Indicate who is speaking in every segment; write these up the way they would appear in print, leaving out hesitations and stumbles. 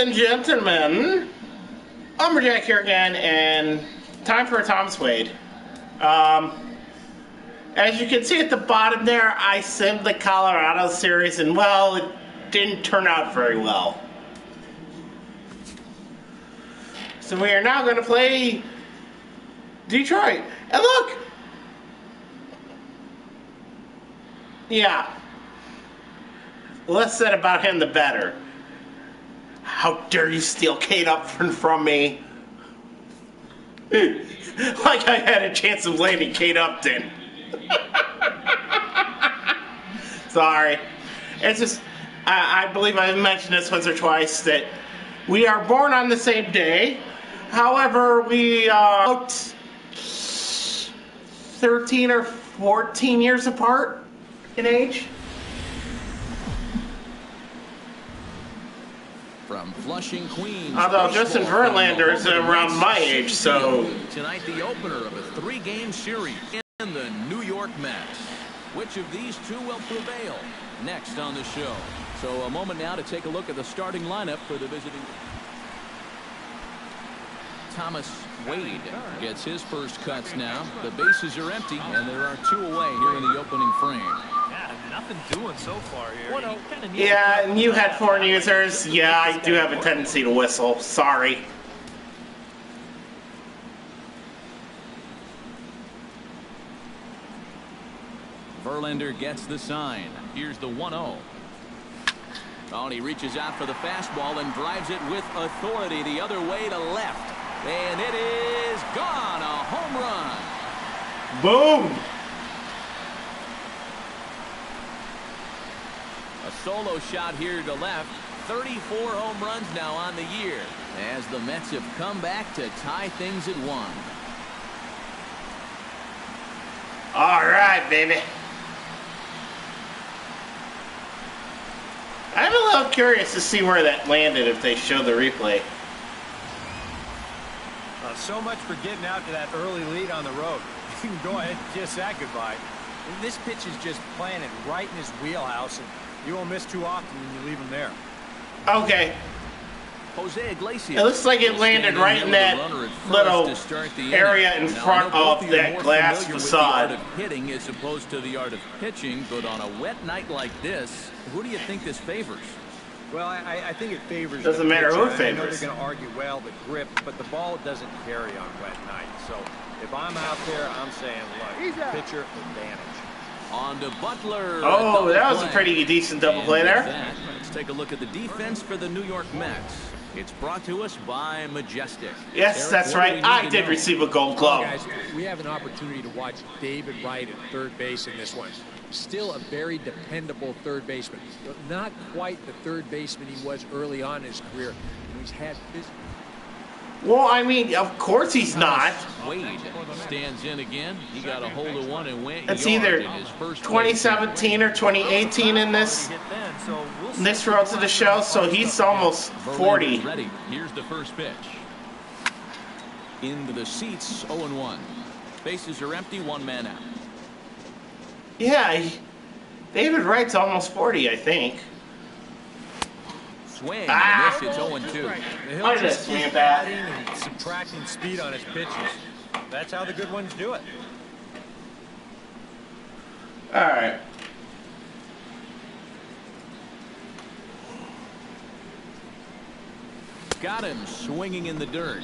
Speaker 1: and gentlemen, Lumberjack here again, and time for a Thomas Wade. As you can see at the bottom there, I simmed the Colorado series, and well, it didn't turn out very well. So we are now going to play Detroit. And look! Yeah. Less said about him, the better. How dare you steal Kate Upton from me? Like I had a chance of landing Kate Upton. Sorry. It's just, I believe I've mentioned this once or twice, that we are born on the same day. However, we are about 13 or 14 years apart in age.
Speaker 2: From Flushing, Queens.
Speaker 1: Although Justin Verlander is around my age, so...
Speaker 2: Tonight, the opener of a 3-game series in the New York Mets. Which of these two will prevail? Next on the show. So a moment now to take a look at the starting lineup for the visiting. Thomas Wade gets his first cuts now. The bases are empty, and there are 2 away here in the opening frame.
Speaker 3: Nothing doing so far here.
Speaker 1: Yeah, and you had 4 users. Yeah, I do have a tendency to whistle. Sorry.
Speaker 2: Verlander gets the sign. Here's the 1-0. Oh, and he reaches out for the fastball and drives it with authority the other way to left. And it is gone. A home run.
Speaker 1: Boom.
Speaker 2: A solo shot here to left. 34 home runs now on the year, as the Mets have come back to tie things at 1.
Speaker 1: All right, baby. I'm a little curious to see where that landed if they show the replay.
Speaker 3: So much for getting out to that early lead on the road. You can go ahead and kiss that goodbye. This pitch is just planted right in his wheelhouse, and you won't miss too often when you leave him there.
Speaker 1: Okay.
Speaker 2: Jose Iglesias.
Speaker 1: It looks like it landed right in that little area in front of that glass facade.
Speaker 2: The art of hitting as opposed to the art of pitching, but on a wet night like this, who do you think this favors?
Speaker 3: Well, I think it favors.
Speaker 1: Doesn't matter who it
Speaker 3: favors. I know
Speaker 1: favors.
Speaker 3: they're going to argue, well, the grip, but the ball doesn't carry on wet nights. So if I'm out there, I'm saying, look, pitcher advantage.
Speaker 2: On to Butler.
Speaker 1: Oh, that was a pretty decent double play there.
Speaker 2: Let's take a look at the defense for the New York Mets. It's brought to us by Majestic.
Speaker 1: Yes, that's right. I did receive a gold glove.
Speaker 4: Guys, we have an opportunity to watch David Wright at third base in this one. Still a very dependable third baseman. Not quite the third baseman he was early on in his career. He's had this.
Speaker 1: Well, I mean, of course he's not.
Speaker 2: Wade stands in again. He got a hold of one and went.
Speaker 1: It's either 2017 or 2018 in this road to the show, so he's almost 40.
Speaker 2: Ready. Here's the first pitch. Into the seats, 0-1. Bases are empty, 1 man out.
Speaker 1: Yeah, David Wright's almost 40, I think.
Speaker 2: Swing. And this, it's 0-2.
Speaker 1: I just swing it back.
Speaker 3: And subtracting speed on his pitches. That's how the good ones do it.
Speaker 1: All right.
Speaker 2: Got him swinging in the dirt.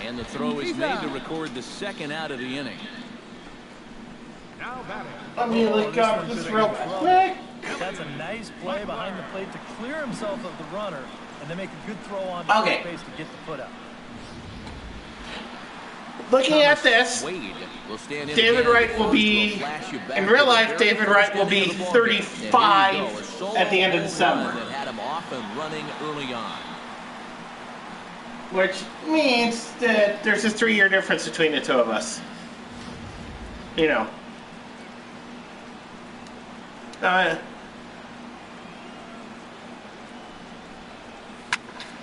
Speaker 2: And the throw is made to record the 2nd out of the inning.
Speaker 1: Let me look up this real quick.
Speaker 5: That's a nice play behind the plate to clear himself of the runner and then make a good throw on
Speaker 1: Okay.
Speaker 5: base to get the foot up.
Speaker 1: Looking at this, David Wright will be, in real life, David Wright will be 35 at the end of December.
Speaker 2: Had him off and running early on.
Speaker 1: Which means that there's a 3-year difference between the 2 of us. You know.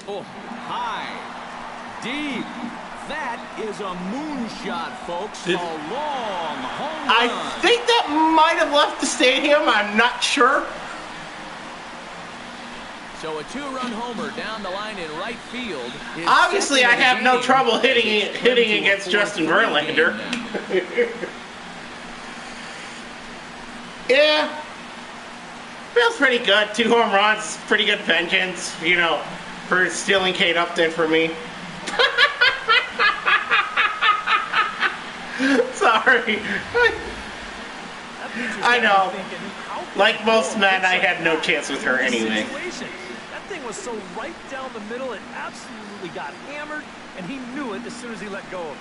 Speaker 2: Oh, high, deep. That is a moonshot, folks. A long home run.
Speaker 1: I think that might have left the stadium. I'm not sure.
Speaker 2: So a two-run homer down the line in right field.
Speaker 1: Obviously, I have no trouble hitting against Justin Verlander. Yeah. Feels pretty good. 2 home runs, pretty good vengeance, you know, for stealing Kate Upton for me. Sorry. I know. Like most men, I had no chance with her anyway.
Speaker 5: That thing was so right down the middle, it absolutely got hammered, and he knew it as soon as he let go of it.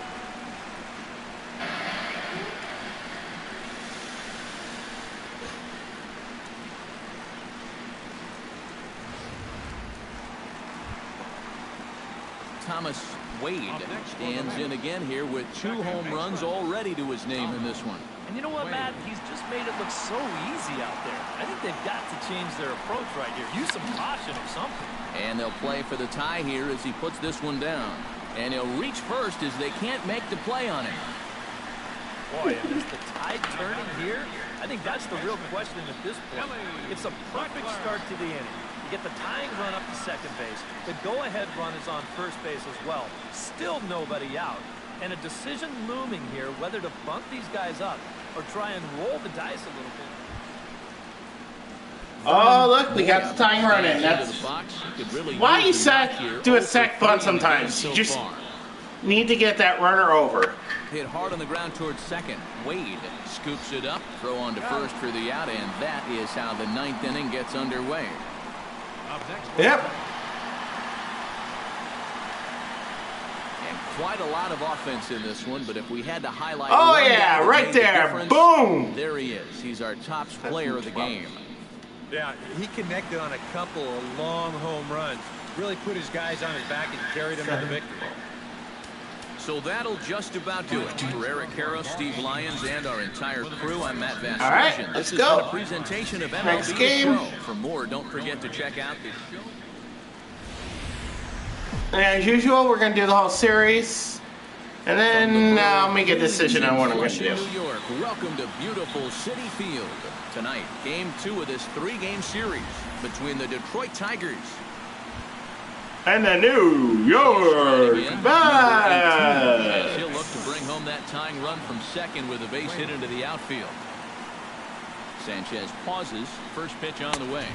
Speaker 2: Thomas Wade stands in again here with 2 home runs already to his name in this one.
Speaker 5: And you know what, Matt? He's just made it look so easy out there. I think they've got to change their approach right here. Use some caution or something.
Speaker 2: And they'll play for the tie here as he puts this one down. And he'll reach first as they can't make the play on him.
Speaker 5: Boy, and is the tide turning here? I think that's the real question at this point. It's a perfect start to the inning. You get the tying run up to second base. The go-ahead run is on first base as well. Still nobody out. And a decision looming here whether to bunt these guys up or try and roll the dice a little bit.
Speaker 1: Oh, look, we got the tying run in. That's why you do a sack bunt sometimes. You just need to get that runner over.
Speaker 2: Hit hard on the ground towards second. Wade scoops it up, throw on to first for the out, and that is how the 9th inning gets underway.
Speaker 1: Yep.
Speaker 2: And quite a lot of offense in this one, but if we had to highlight...
Speaker 1: Oh, yeah, right there. Boom.
Speaker 2: There he is. He's our top player of the game.
Speaker 3: Yeah, he connected on a couple of long home runs. Really put his guys on his back and carried them to the victory.
Speaker 2: So that'll just about do it. For Eric Harrow, Steve Lyons, and our entire crew, I'm Matt Van
Speaker 1: All right,
Speaker 2: This
Speaker 1: let's
Speaker 2: has
Speaker 1: go.
Speaker 2: been a presentation of MLB
Speaker 1: Next game.
Speaker 2: Pro. For more, don't forget to check out the show.
Speaker 1: As usual, we're going to do the whole series. And then I'll make a decision on what I'm going to do.
Speaker 2: New York, welcome to beautiful Citi Field. Tonight, game 2 of this 3-game series between the Detroit Tigers
Speaker 1: and the New York Mets.
Speaker 2: He'll look to bring home that tying run from second with a base hit into the outfield. Sanchez pauses. First pitch on the way.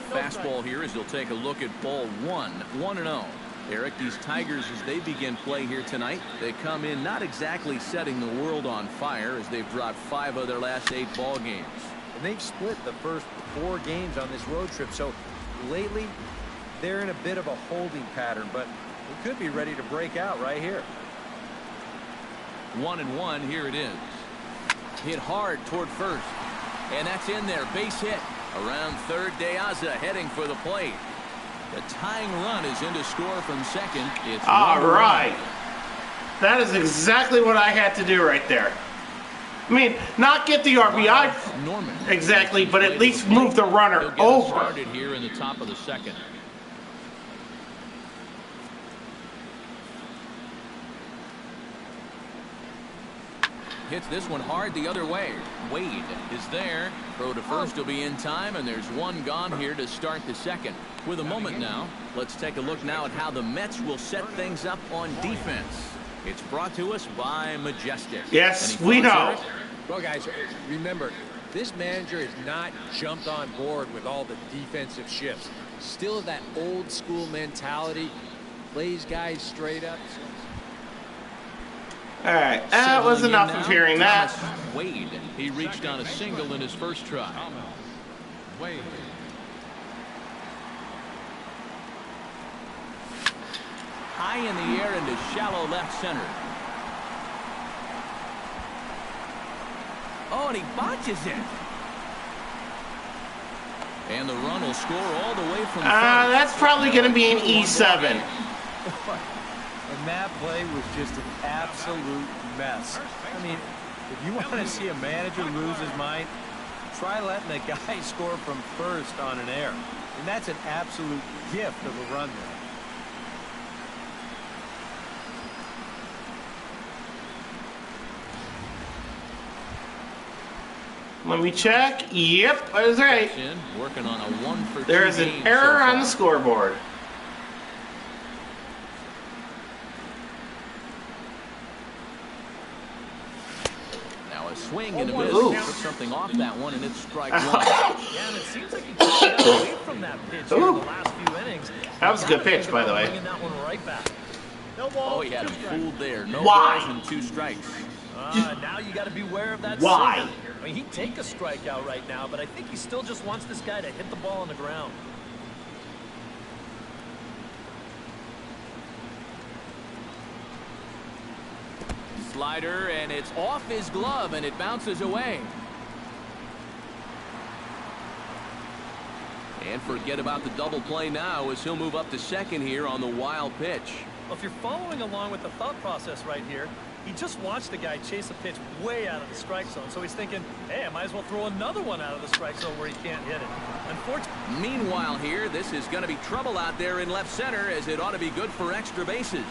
Speaker 2: Fastball here as he'll take a look at ball 1. 1-0. Eric, these Tigers, as they begin play here tonight, they come in not exactly setting the world on fire as they've dropped 5 of their last 8 ball games.
Speaker 3: And they've split the first 4 games on this road trip. So lately, they're in a bit of a holding pattern, but they could be ready to break out right here.
Speaker 2: 1-1. Here it is. Hit hard toward first. And that's in there. Base hit. Around third, De Aza heading for the plate. The tying run is in to score from second. It's
Speaker 1: all right. That is exactly what I had to do right there. I mean, not get the RBI
Speaker 2: Norman
Speaker 1: exactly, but at least move the runner over.
Speaker 2: Started here in the top of the second. Hits this one hard the other way. Wade is there. Throw to first will be in time, and there's one gone here to start the second. With a moment now, let's take a look now at how the Mets will set things up on defense. It's brought to us by Majestic.
Speaker 1: Yes, we know.
Speaker 4: Well, guys, remember, this manager has not jumped on board with all the defensive shifts. Still that old school mentality, plays guys straight up.
Speaker 1: All right, that was enough of hearing that.
Speaker 2: Wade, he reached on a single in his first try.
Speaker 6: Wade.
Speaker 2: High in the air into shallow left center. Oh, and he botches it. And the run will score all the way from first.
Speaker 1: That's probably going to be an E7.
Speaker 3: And that play was just an absolute mess. I mean, if you want to see a manager lose his mind, try letting the guy score from first on an error. And that's an absolute gift of a run there.
Speaker 1: Let me check. Yep, I was right.
Speaker 2: Working on a 1 for 2
Speaker 1: There is an error on the scoreboard.
Speaker 2: Now a swing and a miss. Took something off that one, and it's strike one.
Speaker 5: Yeah, and it seems like he got away from that pitch in the last few innings.
Speaker 1: That was a good pitch, by the way.
Speaker 5: Bringing that one right back. No ball.
Speaker 2: Oh, he had him fooled there. No balls and 2 strikes.
Speaker 5: Now you got to beware of that.
Speaker 1: Why?
Speaker 5: Sinker. I mean, he'd take a strikeout right now, but I think he still just wants this guy to hit the ball on the ground.
Speaker 2: Slider, and it's off his glove, and it bounces away. And forget about the double play now as he'll move up to second here on the wild pitch.
Speaker 5: Well, if you're following along with the thought process right here, he just watched the guy chase a pitch way out of the strike zone, so he's thinking, hey, I might as well throw another one out of the strike zone where he can't hit it. Unfortunately.
Speaker 2: Meanwhile here, this is going to be trouble out there in left center, as it ought to be good for extra bases.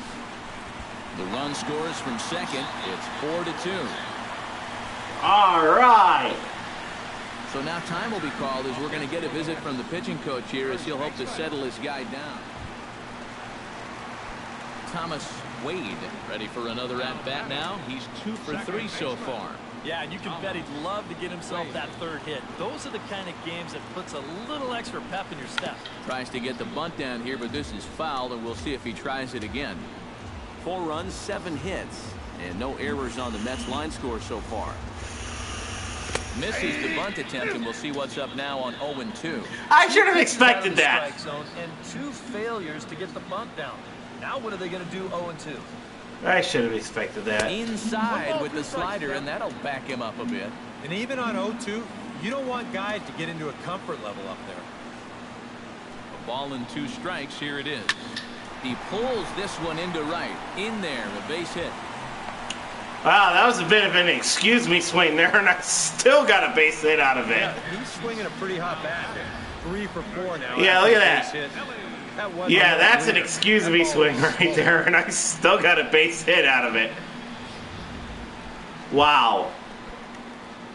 Speaker 2: The run scores from second. It's 4-2.
Speaker 1: All right.
Speaker 2: So now time will be called as we're going to get a visit from the pitching coach here as he'll hope to settle his guy down. Thomas Wade ready for another at-bat now. He's 2 for 3 so far.
Speaker 5: Yeah, and you can bet he'd love to get himself that third hit. Those are the kind of games that puts a little extra pep in your step.
Speaker 2: Tries to get the bunt down here, but this is fouled, and we'll see if he tries it again. 4 runs, 7 hits, and no errors on the Mets line score so far. Misses the bunt attempt, and we'll see what's up now on 0-2.
Speaker 1: I should have expected that.
Speaker 5: Strike zone and 2 failures to get the bunt down. Now what are they going to do 0-2?
Speaker 1: I should have expected that.
Speaker 2: Inside with the slider, and that'll back him up a bit.
Speaker 3: And even on 0-2, you don't want guys to get into a comfort level up there.
Speaker 2: A ball and 2 strikes. Here it is. He pulls this one into right. In there, a base hit.
Speaker 1: Wow, that was a bit of an excuse me swing there, and I still got a base hit out of it.
Speaker 3: Yeah, he's swinging a pretty hot bat. 3 for 4 now.
Speaker 1: Yeah, look at that. Yeah, that's an excuse me swing right there, and I still got a base hit out of it. Wow.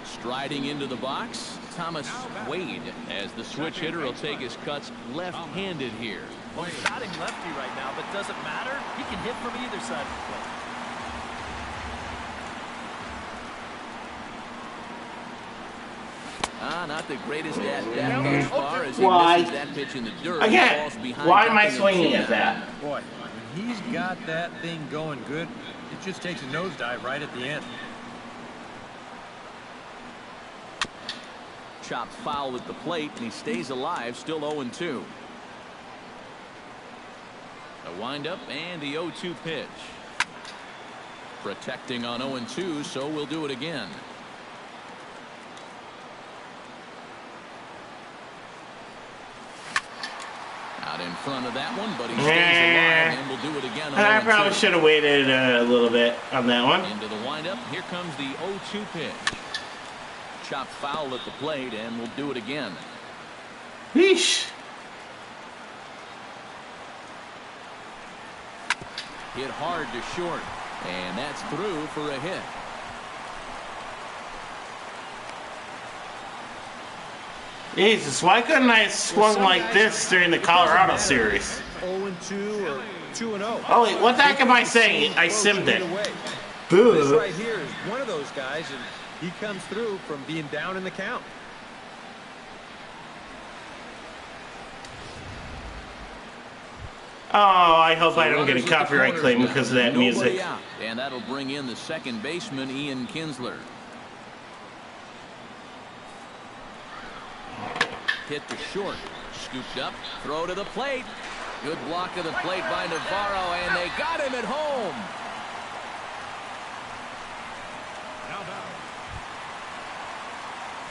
Speaker 2: Striding into the box, Thomas Wade, as the switch hitter will take his cuts left-handed here.
Speaker 5: Well, he's batting lefty right now, but does it matter? He can hit from either side of the plate.
Speaker 2: Not the greatest at that thus far as he misses that pitch in the dirt.
Speaker 1: Again, why am I swinging at that?
Speaker 3: Boy, when he's got that thing going good, it just takes a nosedive right at the end.
Speaker 2: Chopped foul at the plate, and he stays alive, still 0-2. A windup and the 0-2 pitch. Protecting on 0-2, so we'll do it again. Out in front of that one, but he stays alive, and we'll do it again.
Speaker 1: I probably should have waited a little bit on that one.
Speaker 2: Into the windup. Here comes the 0-2 pitch. Chopped foul at the plate, and we'll do it again.
Speaker 1: Yeesh.
Speaker 2: Hit hard to short, and that's through for a hit.
Speaker 1: Jesus, why couldn't I have swung like this during the Colorado series?
Speaker 3: 0-2 or 2-0.
Speaker 1: Oh wait, what the heck am I saying? I simmed it.
Speaker 3: This right here is one of those guys, and he comes through from being down in the count.
Speaker 1: Oh, I hope I don't get a copyright claim because of that music.
Speaker 2: Out, and that'll bring in the second baseman, Ian Kinsler. Hit to short. Scooped up. Throw to the plate. Good block of the plate by Navarro, and they got him at home.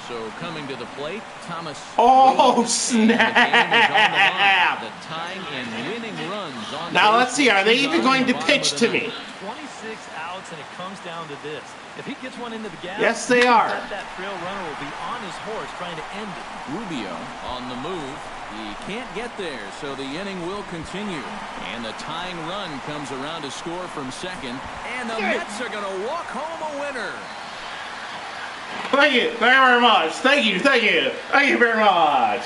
Speaker 2: So coming to the plate, Thomas.
Speaker 1: Oh, snap!
Speaker 2: The tying and winning runs on.
Speaker 1: Now let's see, are they even going to pitch to me?
Speaker 5: 26 outs, and it comes down to this. If he gets one into the gap,
Speaker 1: yes, they are.
Speaker 5: That trail runner will be on his horse trying to end it.
Speaker 2: Rubio on the move. He can't get there, so the inning will continue. And the tying run comes around to score from second. And the Mets are going to walk home a winner.
Speaker 1: Thank you. Thank you very much. Thank you. Thank you. Thank you very much.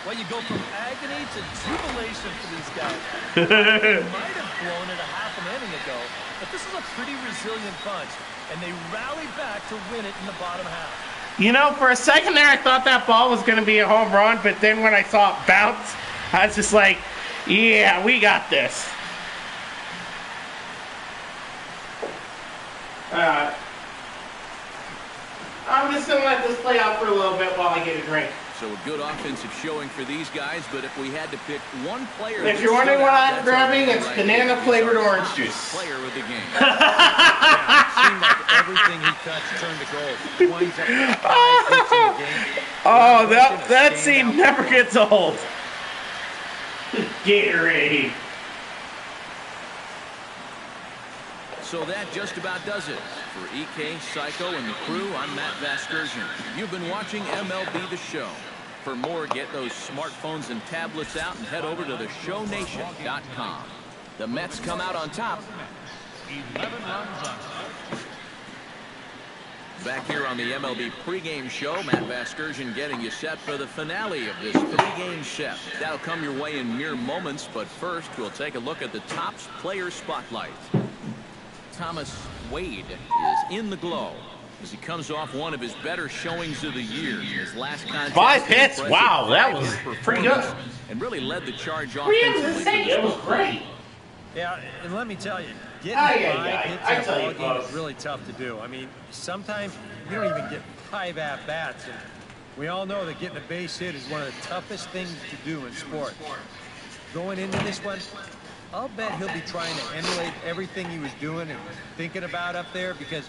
Speaker 5: Well, you go from agony to jubilation for these guys. They might have blown it a half an inning ago, but this is a pretty resilient bunch, and they rally back to win it in the bottom half.
Speaker 1: You know, for a second there, I thought that ball was going to be a home run, but then when I saw it bounce, I was just like, yeah, we got this. I'm just going to let this play out for a little bit while I get a drink.
Speaker 2: So a good offensive showing for these guys, but if we had to pick one player...
Speaker 1: If you're wondering what I'm grabbing, it's banana-flavored orange juice.
Speaker 2: Player of the game.
Speaker 3: Yeah, it seemed like everything he touched turned to gold. 20 up 5 hits in the game.
Speaker 1: Oh, that scene never gets old. Gatorade.
Speaker 2: So that just about does it. For EK, Psycho, and the crew, I'm Matt Vasgersian. You've been watching MLB The Show. For more, get those smartphones and tablets out and head over to theshownation.com. The Mets come out on top.
Speaker 6: 11 runs on.
Speaker 2: Back here on the MLB pregame show, Matt Vasgersian getting you set for the finale of this 3-game set. That'll come your way in mere moments, but first we'll take a look at the Topps Player Spotlight. Thomas Wade is in the glow as he comes off one of his better showings of the year. His last contest,
Speaker 1: 5 hits. Wow, that was pretty good.
Speaker 2: And really led the charge off.
Speaker 1: It was great.
Speaker 3: Yeah, and let me tell you, getting
Speaker 1: Aye,
Speaker 3: 5 hits
Speaker 1: I
Speaker 3: in a
Speaker 1: tell you,
Speaker 3: ball game
Speaker 1: folks.
Speaker 3: is really tough to do. I mean, sometimes you don't even get 5 at-bats, and we all know that getting a base hit is one of the toughest things to do in sport. Going into this one, I'll bet he'll be trying to emulate everything he was doing and thinking about up there because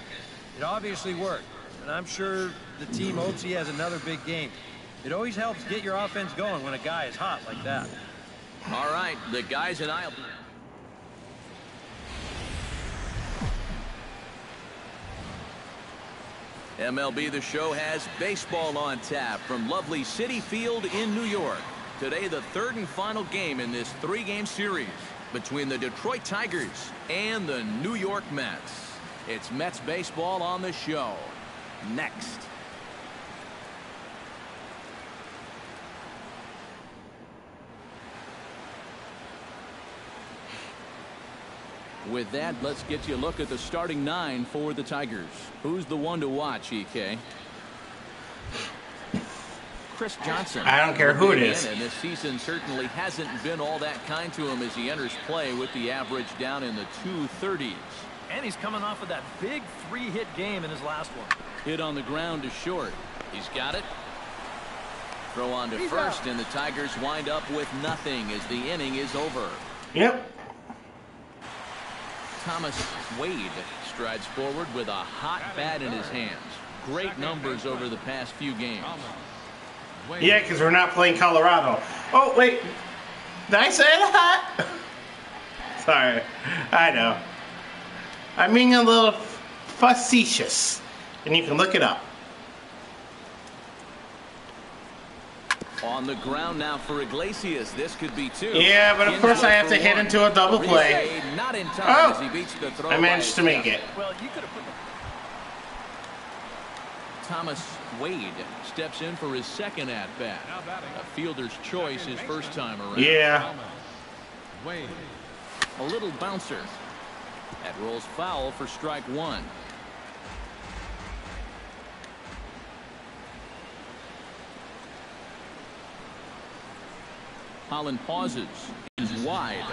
Speaker 3: it obviously worked. And I'm sure the team hopes he has another big game. It always helps get your offense going when a guy is hot like that.
Speaker 2: All right, the guys and I. MLB The Show has baseball on tap from lovely Citi Field in New York. Today, the third and final game in this 3-game series between the Detroit Tigers and the New York Mets. It's Mets baseball on the show. Next. With that, let's get you a look at the starting 9 for the Tigers. Who's the one to watch, EK? Chris Johnson.
Speaker 1: I don't care who it is.
Speaker 2: And this season certainly hasn't been all that kind to him as he enters play with the average down in the 230s.
Speaker 5: And he's coming off of that big 3-hit game in his last one.
Speaker 2: Hit on the ground to short. He's got it. Throw on to first, and the Tigers wind up with nothing as the inning is over.
Speaker 1: Yep.
Speaker 2: Thomas Wade strides forward with a hot bat in his hands. Great numbers over the past few games.
Speaker 1: Yeah, because we're not playing Colorado. Oh, wait. Did I say that? Sorry. I know. I'm being a little facetious. And you can look it up.
Speaker 2: On the ground now for Iglesias. This could be 2.
Speaker 1: Yeah, but of course I have to hit into a double play.
Speaker 2: Not in time as he
Speaker 1: Oh!
Speaker 2: beats the throw
Speaker 1: I managed to make it.
Speaker 5: Well, you could have put the...
Speaker 2: Thomas Wade steps in for his second at-bat. A fielder's choice his first time around.
Speaker 1: Yeah.
Speaker 6: Wade.
Speaker 2: A little bouncer. That rolls foul for strike 1. Holland pauses. He's wide.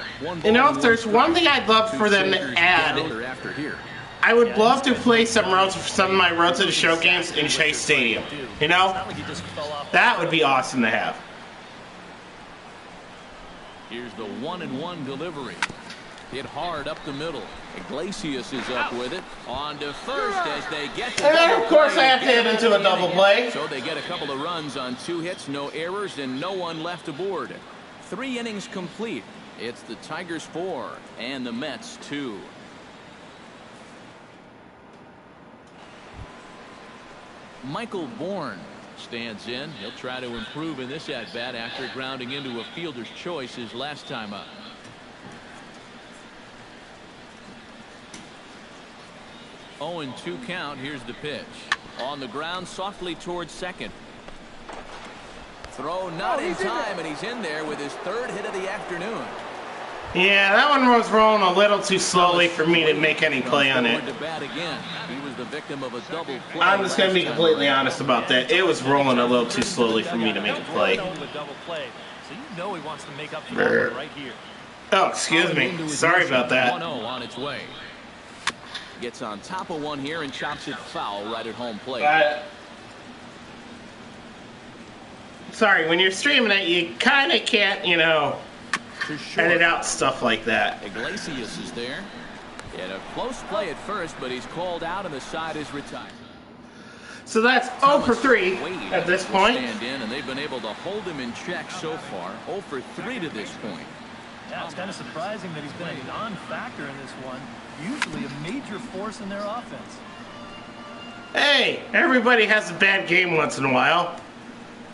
Speaker 1: You know, if there's one thing I'd love for them to add, I would love to play some of my Road to the Show games in Chase Stadium. You know? That would be awesome to have.
Speaker 2: Here's the 1-1 delivery. Hit hard up the middle. Iglesias is up with it. On to first as they get the
Speaker 1: And then, of course, I have to hit into a double play.
Speaker 2: So they get a couple of runs on 2 hits, no errors, and no one left aboard. 3 innings complete. It's the Tigers 4 and the Mets 2. Michael Bourne stands in. He'll try to improve in this at-bat after grounding into a fielder's choice his last time up. 0-2 count. Here's the pitch. On the ground, softly towards second. Throw not in time, and he's in there with his third hit of the afternoon.
Speaker 1: Yeah, that one was rolling a little too slowly for me to make any play on it.
Speaker 2: To bat again. He was the victim of a double play.
Speaker 1: I'm just going to be completely honest about that. It was rolling a little too slowly for me to make a play.
Speaker 5: So you know he wants to make up for that right here.
Speaker 1: Oh, excuse me. Sorry about that.
Speaker 2: 1-0 on its way. Gets on top of one here and chops it foul right at home plate.
Speaker 1: Sorry, when you're streaming it, you kind of can't, you know, edit out stuff like that.
Speaker 2: Iglesias is there. Had a close play at first, but he's called out and the side is retired.
Speaker 1: So that's 0 for 3 at this point.
Speaker 2: Stand in, and they've been able to hold him in check so far. 0 for 3 to this point.
Speaker 5: Yeah, it's kind of surprising that he's been a non-factor in this one. Usually a major force in their offense.
Speaker 1: Hey, everybody has a bad game once in a while.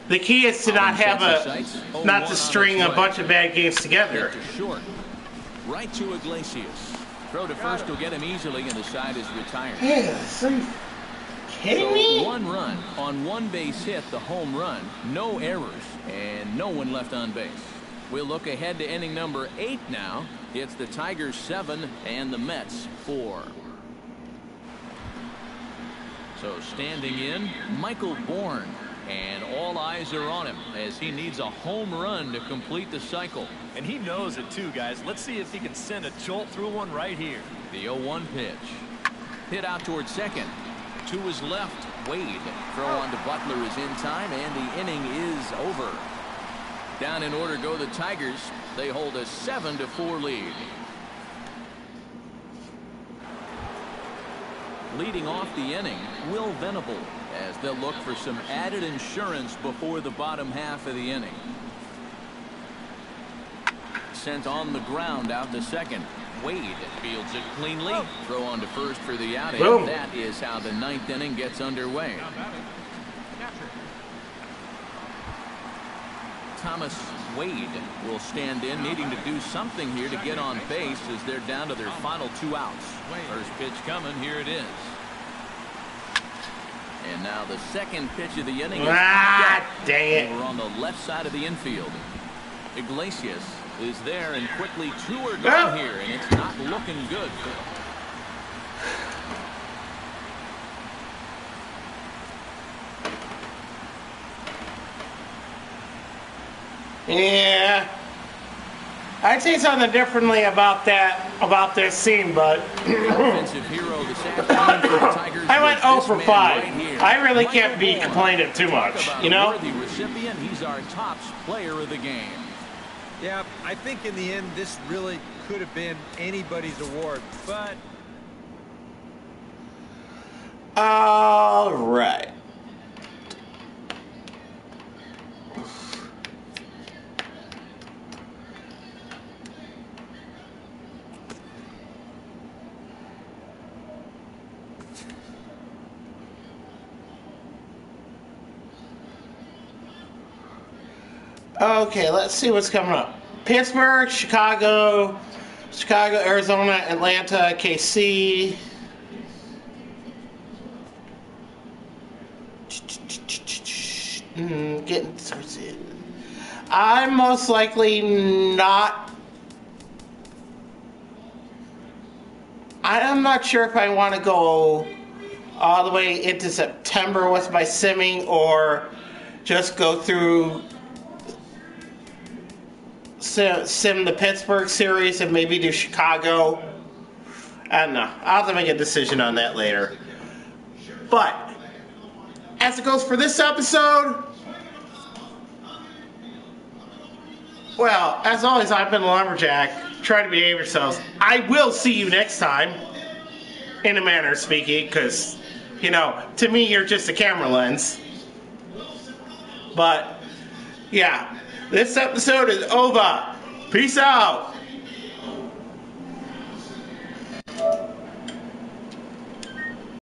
Speaker 1: The key is to not to string a bunch of bad games together.
Speaker 2: Short. Right to Iglesias. Throw to first will get him easily, and the side is retired.
Speaker 1: Are you kidding me?
Speaker 2: 1 run on 1 base hit, the home run. No errors, and no one left on base. We'll look ahead to inning number 8 now. It's the Tigers 7 and the Mets 4. So standing in, Michael Bourne. And all eyes are on him as he needs a home run to complete the cycle.
Speaker 5: And he knows it too, guys. Let's see if he can send a jolt through one right here.
Speaker 2: The 0-1 pitch. Hit out towards second. To his left, Wade. Throw on to Butler is in time, and the inning is over. Down in order go the Tigers. They hold a 7-4 lead. Leading off the inning, Will Venable, as they'll look for some added insurance before the bottom half of the inning. Sent on the ground out to second. Wade fields it cleanly. Throw on to first for the out. And that is how the 9th inning gets underway. Thomas Wade will stand in, needing to do something here to get on base as they're down to their final 2 outs. First pitch coming. Here it is. And now the second pitch of the inning is
Speaker 1: dang it.
Speaker 2: over on the left side of the infield. Iglesias is there, and quickly 2 are gone here, and it's not looking good.
Speaker 1: Yeah, I'd say something differently about this scene, but
Speaker 2: Offensive hero this afternoon for the Tigers.
Speaker 1: I went 0 for 5.
Speaker 2: Right,
Speaker 1: I really can't be complaining too much, you know?
Speaker 2: Worthy recipient, he's our top player of the game.
Speaker 3: Yeah, I think in the end this really could have been anybody's award, but
Speaker 1: all right. Okay, let's see what's coming up. Pittsburgh, Chicago, Arizona, Atlanta, KC. Getting started. I'm most likely not. I'm not sure if I want to go all the way into September with my simming or just go through sim the Pittsburgh series and maybe do Chicago. I don't know. I'll have to make a decision on that later. But as it goes for this episode, well, as always, I've been Lumberjack. Try to behave yourselves. I will see you next time, in a manner of speaking, because, you know, to me, you're just a camera lens. But, yeah, this episode is over. Peace out.